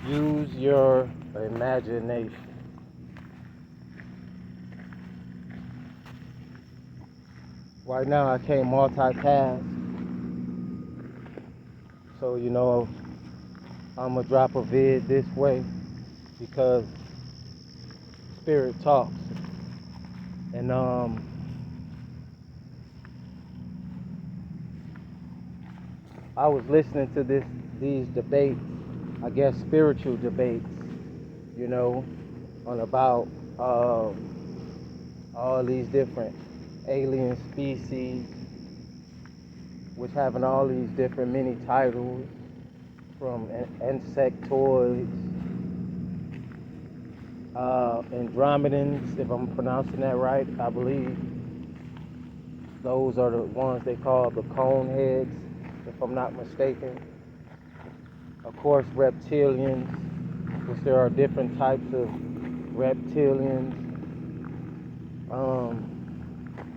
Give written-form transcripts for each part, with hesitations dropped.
Use your imagination. Right now I can't multitask, so I'm gonna drop a vid this way because spirit talks. And I was listening to these debates, I guess spiritual debates, on about all these different alien species, which having all these different mini titles, from insectoids, Andromedans, if I'm pronouncing that right, I believe. Those are the ones they call the cone heads, if I'm not mistaken. Of course, reptilians, which there are different types of reptilians,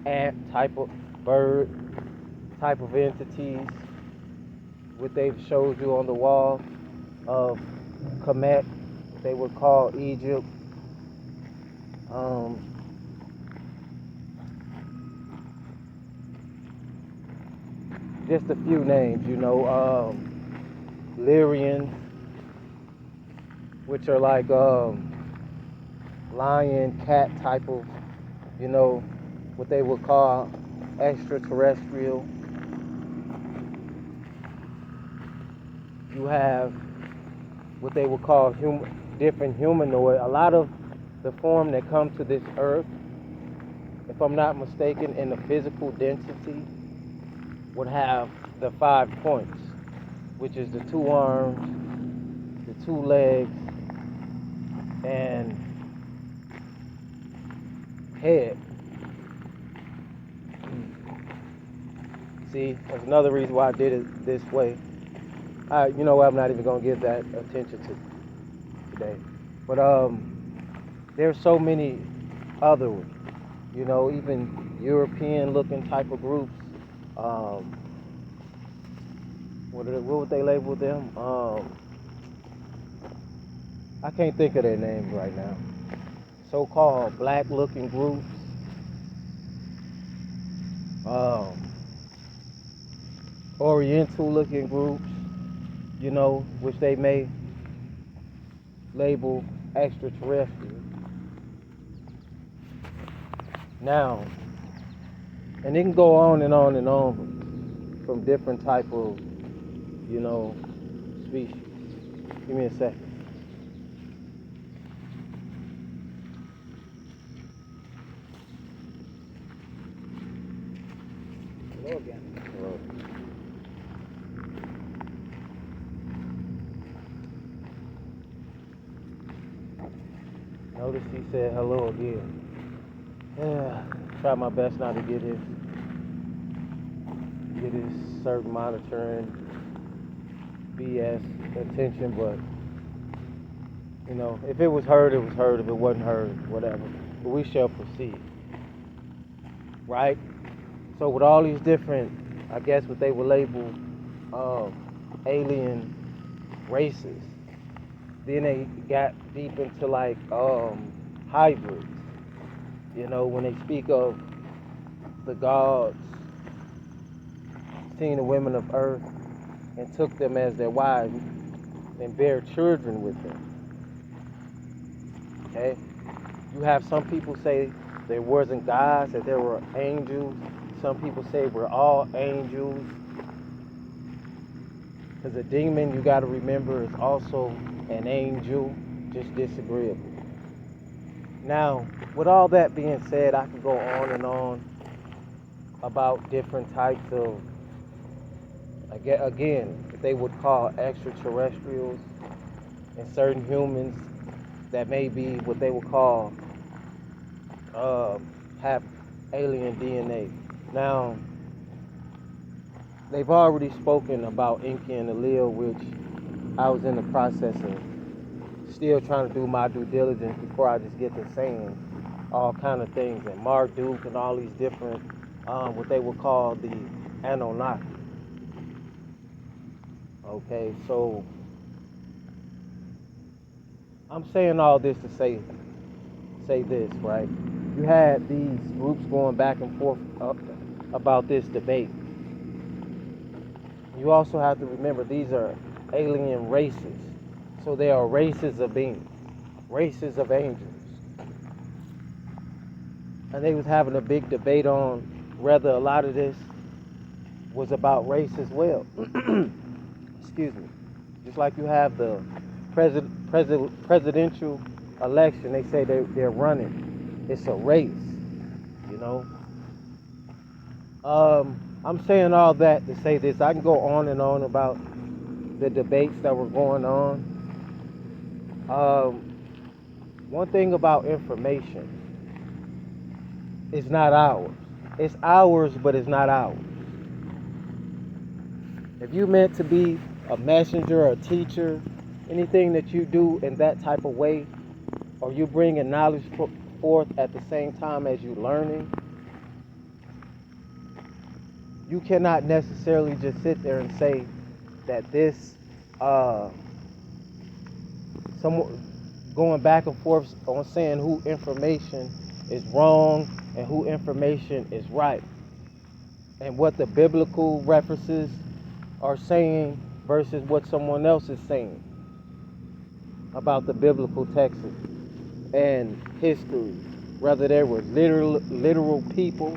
ant type of bird type of entities, what they've showed you on the wall of Kemet, they would call Egypt. Just a few names, Lyrians, which are like lion, cat type of, what they would call extraterrestrial. You have what they would call different humanoid. A lot of the form that come to this earth, if I'm not mistaken, in the physical density, would have the 5 points, which is the 2 arms, the 2 legs, and head. See, that's another reason why I did it this way. You know what, I'm not even going to give that attention to today. But there's so many other, even European looking type of groups. What would they label them? I can't think of their names right now. So-called black looking groups. Oriental looking groups, which they may label extraterrestrial. Now, and it can go on and on and on from different type of, species. Give me a second. Hello again. Hello. Notice he said hello again. Yeah, try my best not to get his certain monitoring BS attention, but if it was heard, it was heard. If it wasn't heard, whatever. But we shall proceed. Right? So with all these different, I guess what they would label alien races, then they got deep into like hybrids. When they speak of the gods seeing the women of earth and took them as their wives and bear children with them. Okay? You have some people say there wasn't gods, that there were angels. Some people say we're all angels. Because a demon, you got to remember, is also an angel, just disagreeable. Now, with all that being said, I can go on and on about different types of, again, they would call extraterrestrials, and certain humans that may be what they would call have alien DNA. Now, they've already spoken about Inky and Allele, which I was in the process of still trying to do my due diligence before I just get to saying all kind of things, and Marduk and all these different, what they would call the Anunnaki. Okay, so I'm saying all this to say this, right? You had these groups going back and forth about this debate. You also have to remember these are alien races. So they are races of beings, races of angels. And they was having a big debate on whether a lot of this was about race as well. Excuse me. Just like you have the presidential election, they say they're running. It's a race, you know. I'm saying all that to say this. I can go on and on about the debates that were going on. One thing about information, it's not ours. It's ours, but it's not ours. If you meant to be a messenger or a teacher, anything that you do in that type of way, or you bringing knowledge forth at the same time as you learning, you cannot necessarily just sit there and say that this, going back and forth on saying who information is wrong and who information is right, and what the biblical references are saying versus what someone else is saying about the biblical texts and history, whether there were literal people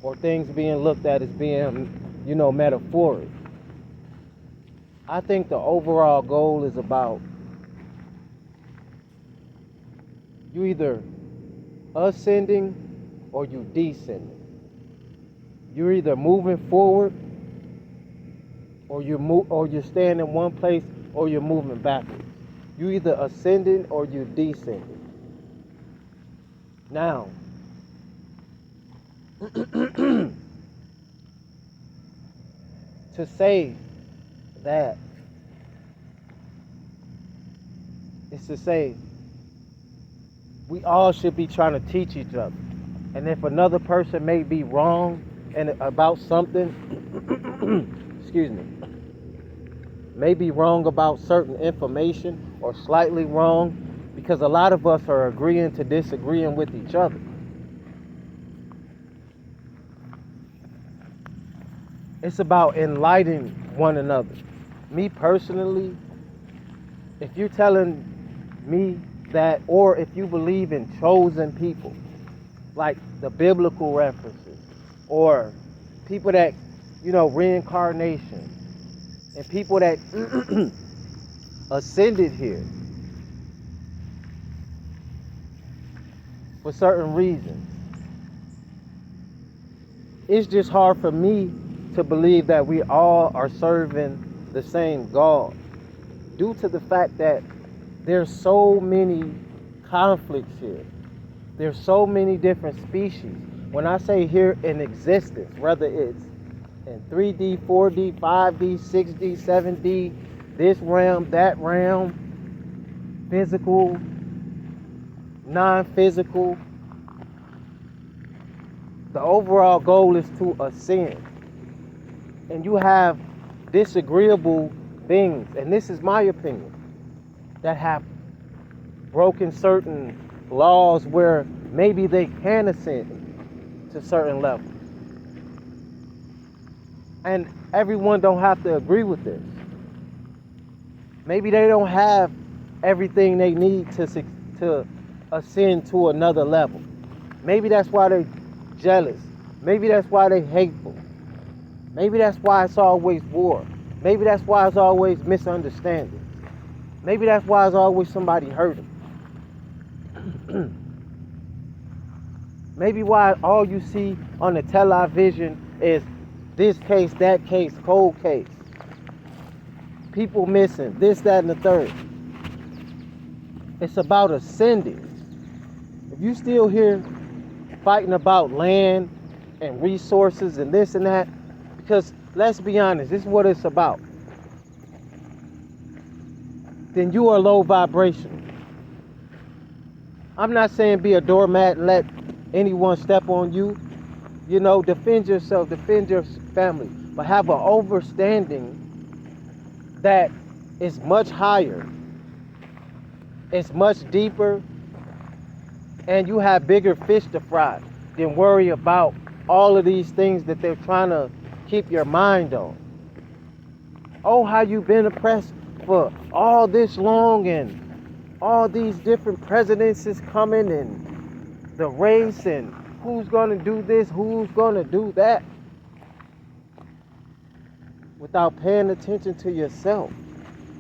or things being looked at as being, metaphoric. I think the overall goal is about you either ascending or you descending. You're either moving forward or you're staying in one place or you're moving backwards. You either ascending or you descending. Now, to say that is to say we all should be trying to teach each other. And if another person may be wrong and about something, excuse me, may be wrong about certain information or slightly wrong, because a lot of us are agreeing to disagreeing with each other. It's about enlightening one another. Me personally, if you're telling me that, or if you believe in chosen people, like the biblical references, or people that, reincarnation, and people that ascended here for certain reasons, it's just hard for me to believe that we all are serving the same God, due to the fact that there's so many conflicts here. There's so many different species. When I say here in existence, whether it's in 3D, 4D, 5D, 6D, 7D, this realm, that realm, physical, non-physical, the overall goal is to ascend. And you have disagreeable things, and this is my opinion, that have broken certain laws where maybe they can ascend to certain levels. And everyone don't have to agree with this. Maybe they don't have everything they need to ascend to another level. Maybe that's why they're jealous. Maybe that's why they're hateful. Maybe that's why it's always war. Maybe that's why it's always misunderstanding. Maybe that's why it's always somebody hurting. Maybe why all you see on the television is this case, that case, cold case. People missing, this, that, and the third. It's about ascending. If you still here fighting about land and resources and this and that, because let's be honest, this is what it's about, then you are low vibration. I'm not saying be a doormat and let anyone step on you. Defend yourself, defend your family, but have an understanding that is much higher It's much deeper, and you have bigger fish to fry than worry about all of these things that they're trying to keep your mind on. Oh, how you been oppressed for all this long, and all these different presidents is coming, and the race, and who's gonna do this, who's gonna do that, without paying attention to yourself,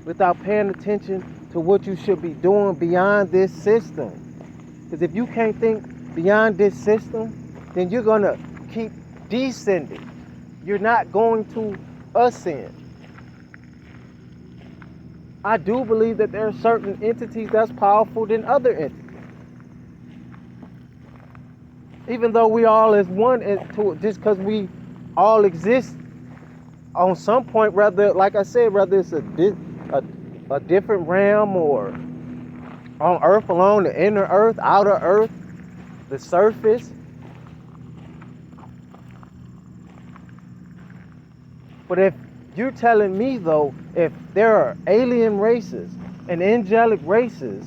without paying attention to what you should be doing beyond this system. Because if you can't think beyond this system, then you're gonna keep descending. You're not going to ascend. I do believe that there are certain entities that's powerful than other entities. Even though we all is one, just because we all exist on some point, whether, like I said, whether it's a different realm, or on Earth alone, the inner Earth, outer Earth, the surface. But if you're telling me, though, if there are alien races and angelic races,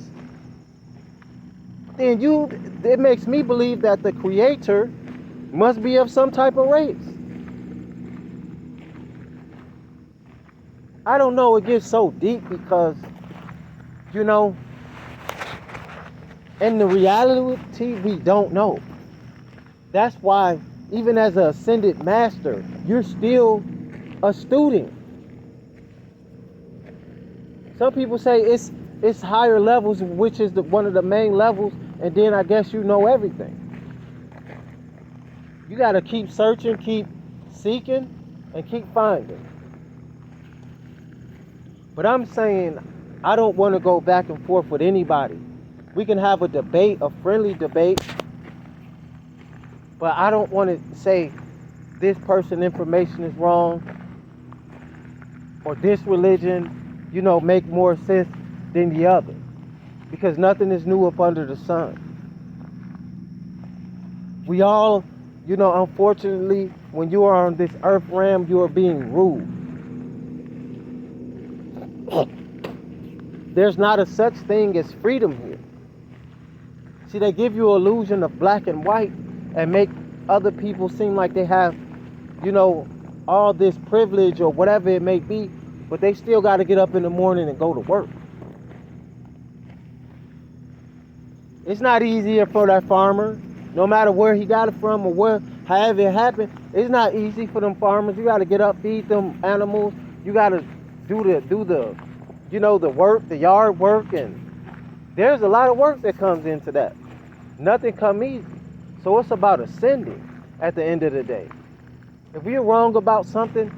then it makes me believe that the Creator must be of some type of race. I don't know, it gets so deep because, in the reality, we don't know. That's why, even as an ascended master, you're still a student. Some people say it's higher levels, which is one of the main levels, and then I guess you know everything. You got to keep searching, keep seeking, and keep finding. But I'm saying I don't want to go back and forth with anybody. We can have a debate, a friendly debate, but I don't want to say this person information is wrong, or this religion, make more sense than the other. Because nothing is new up under the sun. We all, unfortunately, when you are on this earth realm, you are being ruled. There's not a such thing as freedom here. See, they give you an illusion of black and white and make other people seem like they have, all this privilege or whatever it may be, but they still got to get up in the morning and go to work. It's not easier for that farmer, no matter where he got it from or however it happened. It's not easy for them farmers. You got to get up, feed them animals. You got to do the work, the yard work, and there's a lot of work that comes into that. Nothing come easy. So it's about ascending at the end of the day. If we're wrong about something,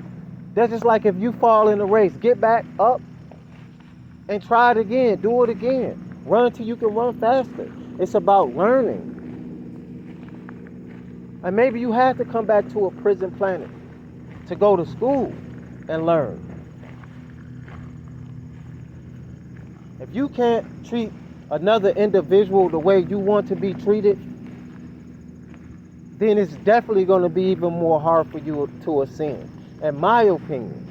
that's just like if you fall in a race, get back up and try it again, do it again. Run till you can run faster. It's about learning. And maybe you have to come back to a prison planet to go to school and learn. If you can't treat another individual the way you want to be treated, then it's definitely going to be even more hard for you to ascend, in my opinion.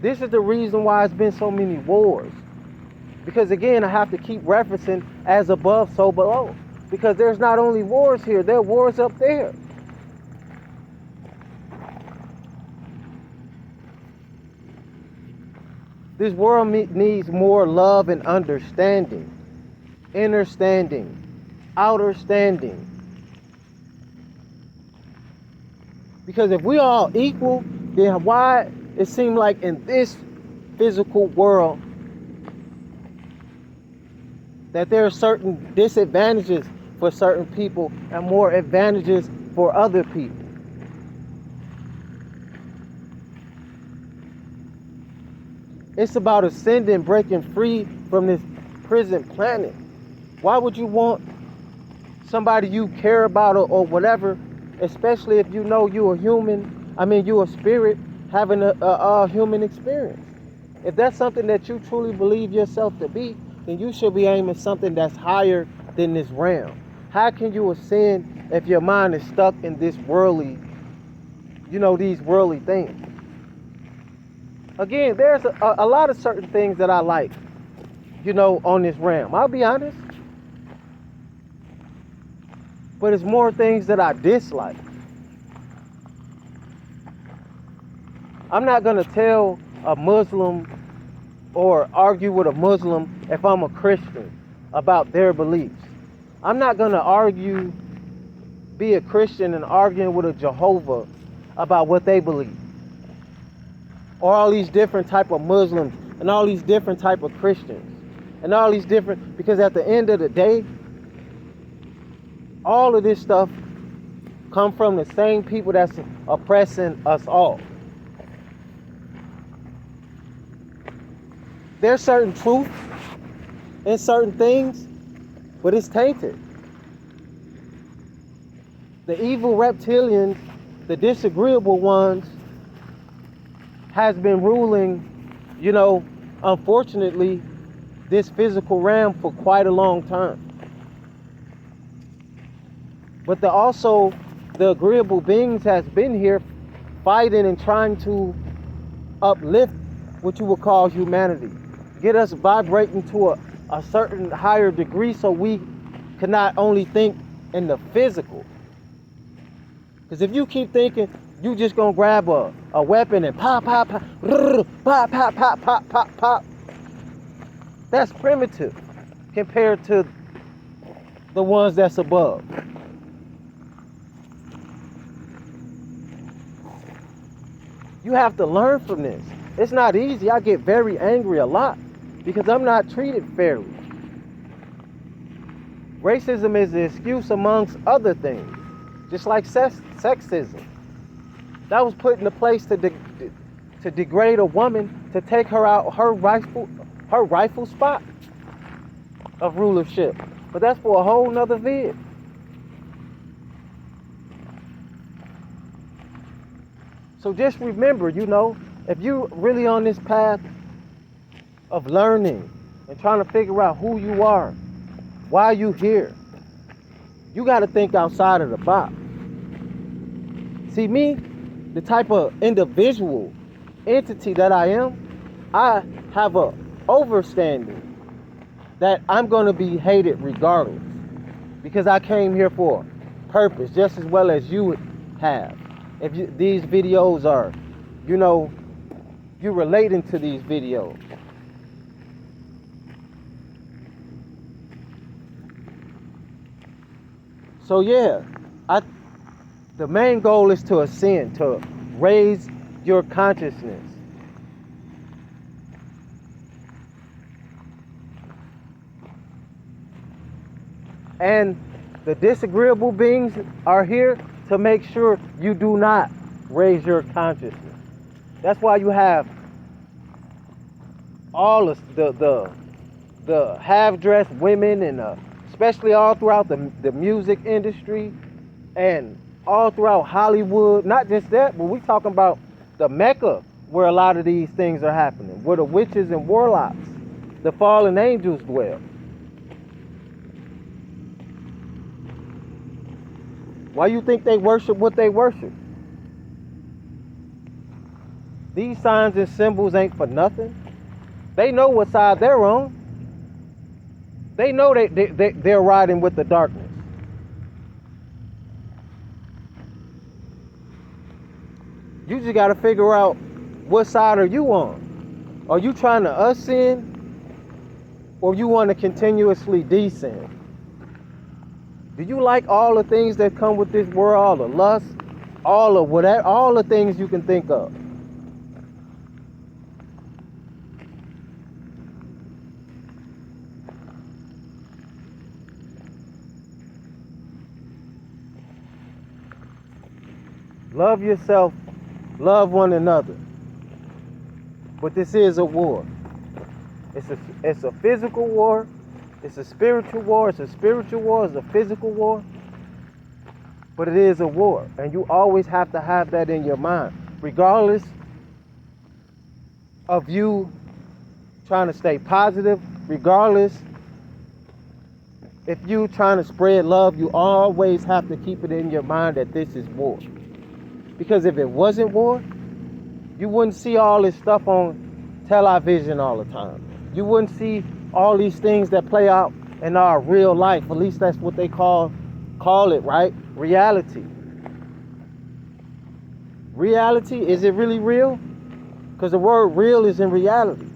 This is the reason why it's been so many wars. Because again, I have to keep referencing as above, so below. Because there's not only wars here, there are wars up there. This world needs more love and understanding. Inner standing. Outer standing. Because if we all equal, then why it seems like in this physical world that there are certain disadvantages for certain people and more advantages for other people? It's about ascending, breaking free from this prison planet. Why would you want somebody you care about or whatever, especially if you know you're a spirit having a human experience? If that's something that you truly believe yourself to be, then you should be aiming something that's higher than this realm. How can you ascend if your mind is stuck in this worldly, these worldly things? Again, there's a lot of certain things that I like, on this realm. I'll be honest. But it's more things that I dislike. I'm not going to tell a Muslim or argue with a Muslim if I'm a Christian about their beliefs. I'm not going to be a Christian and arguing with a Jehovah about what they believe. Or all these different type of Muslims and all these different type of Christians and all these different, because at the end of the day, all of this stuff come from the same people that's oppressing us all. There's certain truth in certain things, but it's tainted. The evil reptilians, the disagreeable ones, has been ruling, unfortunately, this physical realm for quite a long time. But the agreeable beings has been here fighting and trying to uplift what you would call humanity. Get us vibrating to a certain higher degree so we can not only think in the physical. Because if you keep thinking you just gonna grab a weapon and pop, pop, pop, pop, pop, pop, pop, pop, pop, that's primitive compared to the ones that's above. You have to learn from this. It's not easy. I get very angry a lot because I'm not treated fairly. Racism is the excuse amongst other things, just like sexism. That was put into place to degrade a woman, to take her out her rightful spot of rulership. But that's for a whole nother vid. So just remember, if you're really on this path of learning and trying to figure out who you are, why you here, you got to think outside of the box. See, me, the type of individual entity that I am, I have a overstanding that I'm going to be hated regardless, because I came here for a purpose just as well as you have. If these videos are, you're relating to these videos. So yeah, the main goal is to ascend, to raise your consciousness. And the disagreeable beings are here to make sure you do not raise your consciousness. That's why you have all of the half-dressed women, and especially all throughout the music industry and all throughout Hollywood. Not just that, but we talking about the Mecca where a lot of these things are happening, where the witches and warlocks, the fallen angels dwell. Why you think they worship what they worship? These signs and symbols ain't for nothing. They know what side they're on. They know they're riding with the darkness. You just got to figure out what side are you on. Are you trying to ascend, or you want to continuously descend? Do you like all the things that come with this world, all the lust, all of whatever, all the things you can think of? Love yourself, love one another. But this is a war. It's a physical war. It's a spiritual war. It's a spiritual war. It's a physical war. But it is a war. And you always have to have that in your mind. Regardless of you trying to stay positive, regardless if you trying to spread love, you always have to keep it in your mind that this is war. Because if it wasn't war, You wouldn't see all this stuff on television all the time. You wouldn't see all these things that play out in our real life. At least that's what they call it, right? Reality. Reality, is it really real? Because the word real is in reality.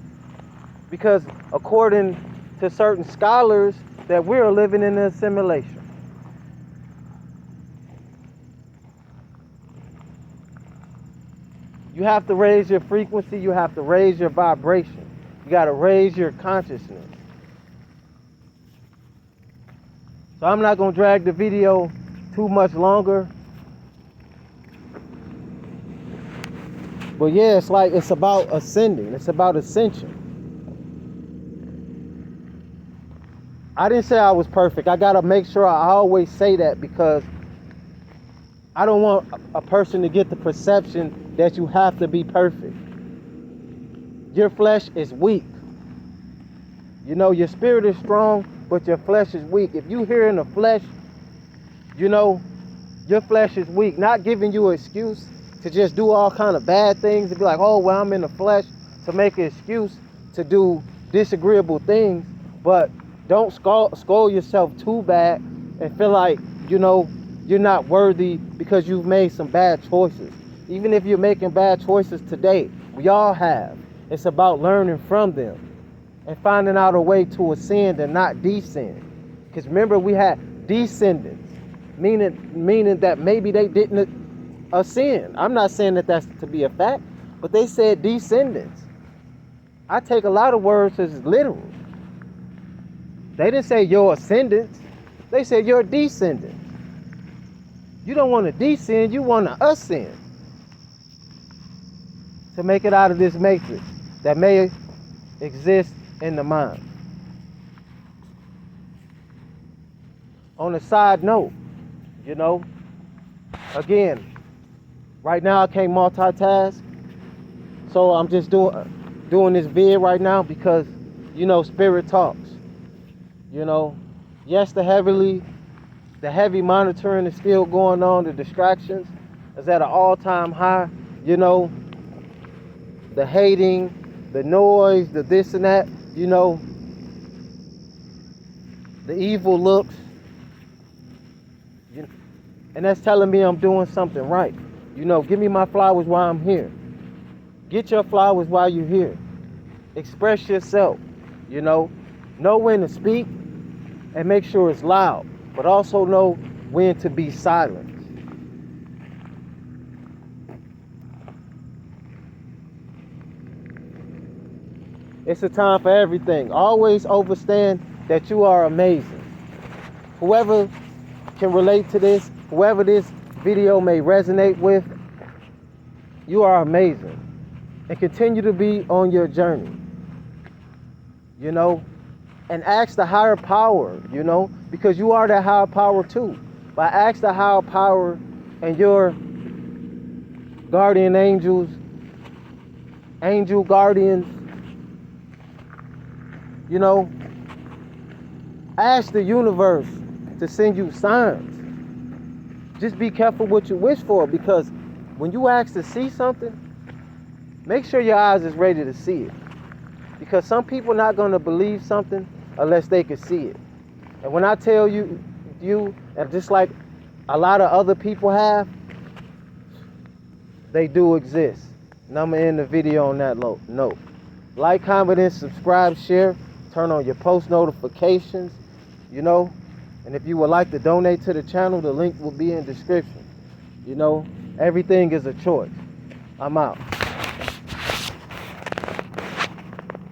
Because according to certain scholars, that we're living in a simulation. You have to raise your frequency. You have to raise your vibration. You got to raise your consciousness. So I'm not going to drag the video too much longer. But yeah, it's about ascending. It's about ascension. I didn't say I was perfect. I got to make sure I always say that, because I don't want a person to get the perception that you have to be perfect. Your flesh is weak. You know, your spirit is strong, but your flesh is weak. If you hear in the flesh, you know, your flesh is weak. Not giving you an excuse to just do all kind of bad things and be like, oh, well, I'm in the flesh, to make an excuse to do disagreeable things. But don't scold yourself too bad and feel like, you know, you're not worthy because you've made some bad choices. Even if you're making bad choices today, we all have. It's about learning from them and finding out a way to ascend and not descend. Because remember, we had descendants, meaning that maybe they didn't ascend. I'm not saying that that's to be a fact, but they said descendants. I take a lot of words as literal. They didn't say your ascendants. They said your descendants. You don't want to descend, you want to ascend. To make it out of this matrix that may exist in the mind. On a side note, you know, again, right now I can't multitask. So I'm just doing this vid right now because, you know, spirit talks. You know, yes, the heavy monitoring is still going on. The distractions is at an all-time high. You know, the hating, the noise, the this and that, you know, the evil looks. You know, and that's telling me I'm doing something right. You know, give me my flowers while I'm here. Get your flowers while you're here. Express yourself, you know when to speak and make sure it's loud, but also know when to be silent. It's a time for everything. Always understand that you are amazing. Whoever can relate to this, whoever this video may resonate with, you are amazing. And continue to be on your journey. You know, and ask the higher power, you know, because you are that higher power too. But ask the higher power and your guardian angels, angel guardians, you know, ask the universe to send you signs. Just be careful what you wish for, because when you ask to see something, make sure your eyes is ready to see it. Because some people are not going to believe something unless they can see it. And when I tell you, and just like a lot of other people have, they do exist. And I'm going to end the video on that note. Like, comment, and subscribe, share. Turn on your post notifications, you know. And if you would like to donate to the channel, the link will be in the description. You know, everything is a choice. I'm out.